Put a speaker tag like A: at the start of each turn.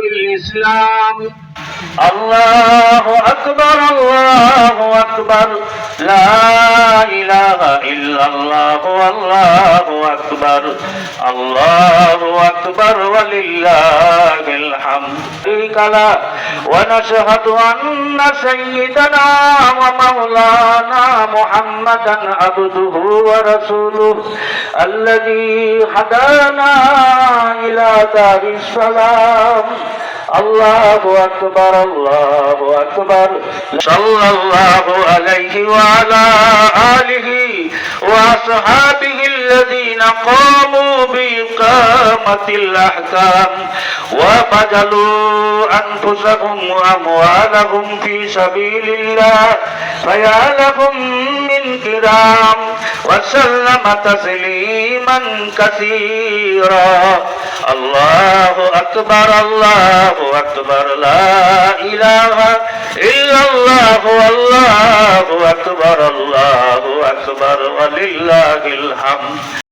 A: بالإسلام.
B: الله أكبر الله أكبر لا إله إلا الله والله أكبر الله أكبر ولله الحمد شريك له ونشهد أن سيدنا ومولانا محمدا عبده ورسوله الذي هدانا إلى دار السلام. الله أكبر الله أكبر صلى الله عليه وعلى آله وأصحابه الذين قاموا بإقامة الأحكام وبذلوا أنفسهم وأموالهم في سبيل الله فيا لهم من كرام وسلم تسليما كثيرا. الله أكبر الله أكبر لا إله إلا الله والله أكبر الله أكبر ولله الحمد.